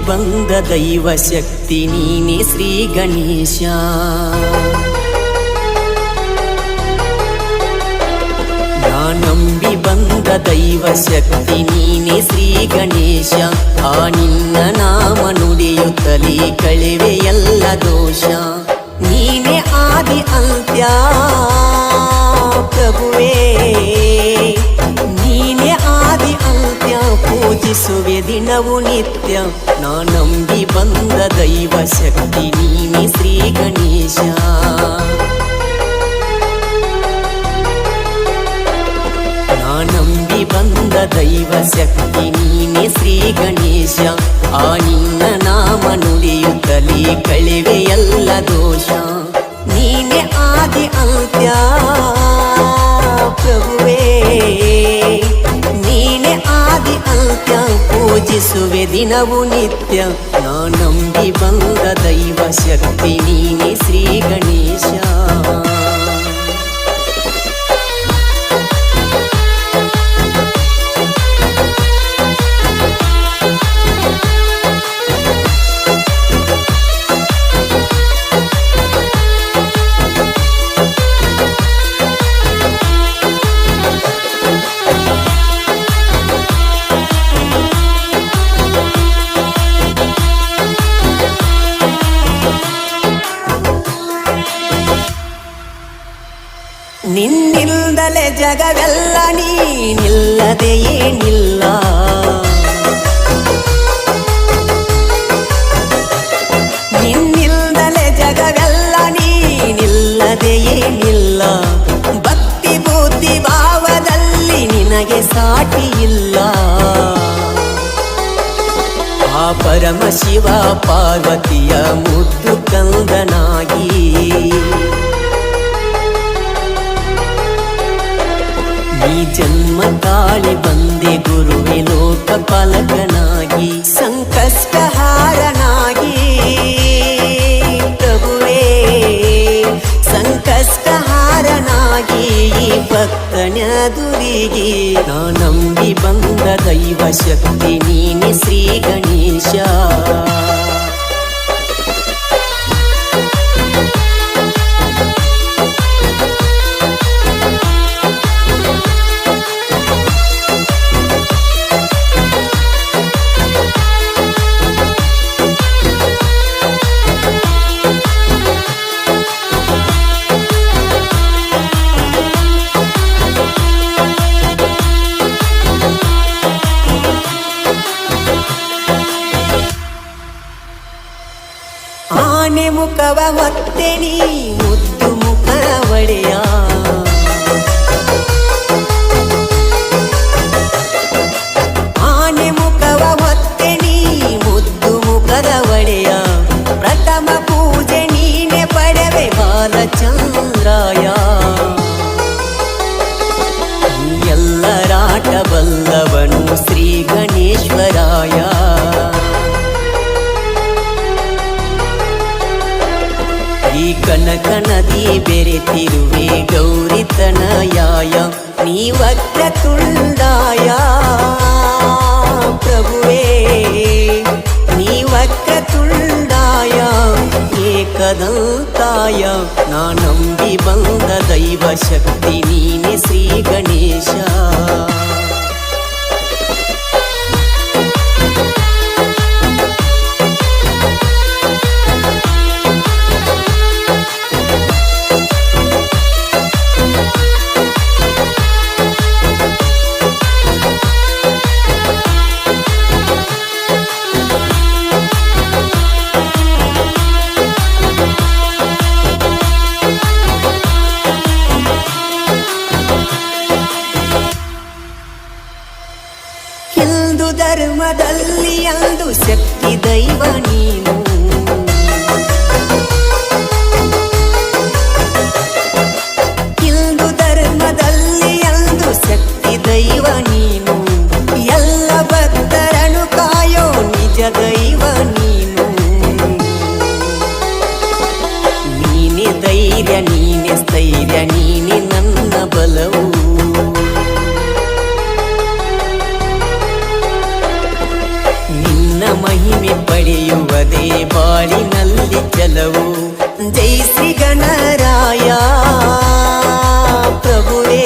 ಬಂದ ದೈವ ಶಕ್ತಿ ನೀನೆ ಶ್ರೀ ಗಣೇಶ. ನಾ ನಂಬಿ ಬಂದ ದೈವ ಶಕ್ತಿ ನೀನೆ ಶ್ರೀ ಗಣೇಶ. ಆ ನಿನ್ನ ನಾಮ ನುಡಿಯುತ್ತಲೇ ಕಳೆವೆ ಎಲ್ಲ ದೋಷ. ನೀನೆ ಆದಿ ಅಂತ್ಯ ಪ್ರಭುವೇ, ನೀನೆ ಆದಿ ಅಂತ್ಯ, ಪೂಜಿಸುವೆ ದಿನವು ನಿತ್ಯ. ನಾ ನಂಬಿ ಬಂದ ದೈವ ಶಕ್ತಿ ನೀನೆ ಶ್ರೀ ಗಣೇಶ. ನಾ ನಂಬಿ ಬಂದ ದೈವ ಶಕ್ತಿ ನೀನೆ ಶ್ರೀ ಗಣೇಶ. ಆ ನಿನ್ನ ನಾಮ ನುಡಿಯುತ್ತಲೇ ಕಳೆವೆ ಎಲ್ಲ ದೋಷ. ನೀನೆ ಆದಿ ಅಂತ್ಯ ಪ್ರಭುವೇ, ನೀನೆ ಆದಿ ಅಂತ್ಯ, ಪೂಜಿಸುವೆ ದಿನವು ನಿತ್ಯ. ನಾ ನಂಬಿ ಬಂದ ದೈವ ಶಕ್ತಿ ನೀನೆ ಶ್ರೀ ಗಣೇಶ. ನಿನ್ನಿಲ್ದಲೆ ಜಗವೆಲ್ಲ, ನೀನಿಲ್ಲದೆ ಏನಿಲ್ಲ. ನಿನ್ನಿಲ್ದಲೆ ಜಗವೆಲ್ಲ, ನೀನಿಲ್ಲದೆ ಏನಿಲ್ಲ. ಭಕ್ತಿ ಬುದ್ಧಿ ಭಾವದಲ್ಲಿ ನಿನಗೆ ಸಾಟಿ ಇಲ್ಲ. ಆ ಪರಮ ಶಿವ ಪಾರ್ವತಿಯ ಮುದ್ದು ಕಂದನಾಗಿ ಈ ಜನ್ಮ ತಾಳಿ ಬಂದೆ ಗುರುವೆ ಲೋಕಪಾಲಕನಾಗಿ, ಸಂಕಷ್ಟಹಾರನಾಗಿ ಪ್ರಭುವೇ, ಸಂಕಷ್ಟಹಾರನಾಗಿ ಈ ಭಕ್ತನ ದುರಿಗೆ. ನಾ ನಂಬಿ ಬಂದ ದೈವ ಶಕ್ತಿ ನೀನೆ ಶ್ರೀ ಗಣೇಶ. ಆನೆ ಮುಖವ ಹೊತ್ತೆ ನೀ ಮುದ್ದು ಮುಖ ಒಡೆಯ. ಆನೆ ಮುಖವ ಹೊತ್ತೆ ನೀ ಮುದ್ದು ಮುಖದ ಒಡೆಯ. ಪ್ರಥಮ ಪೂಜೆ ನೀನೆ ಪಡೆವೆ ಬಾಲಚಂದ್ರಾಯ. ಎಲ್ಲರಾಟ ಬಲ್ಲವನು ಶ್ರೀ ಗಣೇಶ್ವರಾಯ. ಈ ಕನಕನದಿ ಬೆರೆತಿರುವೆ ಗೌರಿ ತನಯಾಯ. ನೀ ವಕ್ರ ತುಂಡಾಯ ಪ್ರಭುವೇ, ನೀ ವಕ್ರ ತುಂಡಾಯ ಏಕದಂತಾಯ. ನಾ ನಂಬಿ ಬಂದ ದೈವ ಶಕ್ತಿ ನೀನೆ ಶ್ರೀ ಗಣೇಶ. ಹಿಂದೂ ಧರ್ಮದಲ್ಲಿ ಅಂದು ಶಕ್ತಿ ದೈವ ನೀನು. ಹಿಂದೂ ಧರ್ಮದಲ್ಲಿ ಅಂದು ಶಕ್ತಿ ದೈವ ನೀನು. ಎಲ್ಲ ಭಕ್ತರನ್ನು ಕಾಯೋ ನಿಜ ದೈವ ನೀನು. ನೀನೆ ಧೈರ್ಯ, ನೀನೆ ಸ್ಥೈರ್ಯ, ನೀನೆ ನನ್ನ ಬಲವು. ಮಹಿಮೆ ಪಡೆ ಮರೆಯುವುದೇ ಬಾಳಿನಲ್ಲಿ ಕೆಲವು. ಜೈ ಶ್ರೀ ಗಣರಾಯ ಪ್ರಭುವೇ,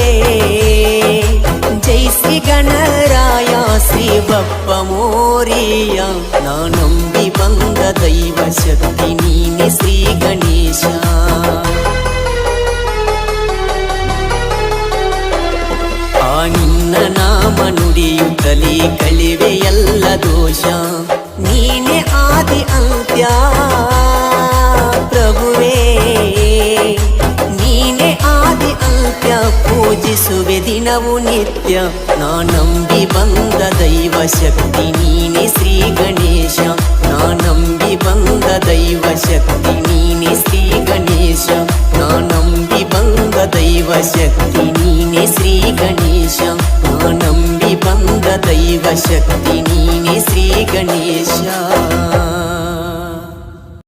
ಜೈ ಶ್ರೀ ಗಣರಾಯ ಶ್ರೀ ಬಪ್ಪ ಮೋರಿಯ. ನಾ ನಂಬಿ ಬಂದ ದೈವ ಶಕ್ತಿ ನೀನೆ ಶ್ರೀ ಗಣೇಶ. ಆ ನಿನ್ನ ನಾಮ ನುಡಿಯುತ್ತಲೇ ಕಳಿವೆ ಎಲ್ಲ ದೋಷ. ನೀನೆ ಆದಿ ಅಂತ್ಯ ಪ್ರಭುವೇ, ನೀನೆ ಆದಿ ಅಂತ್ಯ ಪೂಜಿಸುವೆ ದಿನವು ನಿತ್ಯ. ನಾ ನಂಬಿ ಬಂದ ದೈವ ಶಕ್ತಿ ನೀನೆ ಶ್ರೀ ಗಣೇಶ. ನಾ ನಂಬಿ ಬಂದ ದೈವ ಶಕ್ತಿ ನೀನೆ ಶ್ರೀ ಗಣೇಶ. ನಾ ನಂಬಿ ಬಂದ ದೈವ ಶಕ್ತಿ ನೀನೆ ಶ್ರೀ ಗಣೇಶ. ನಾ ನಂಬಿ ಬಂದ ದೈವ ಶಕ್ತಿ ನೀ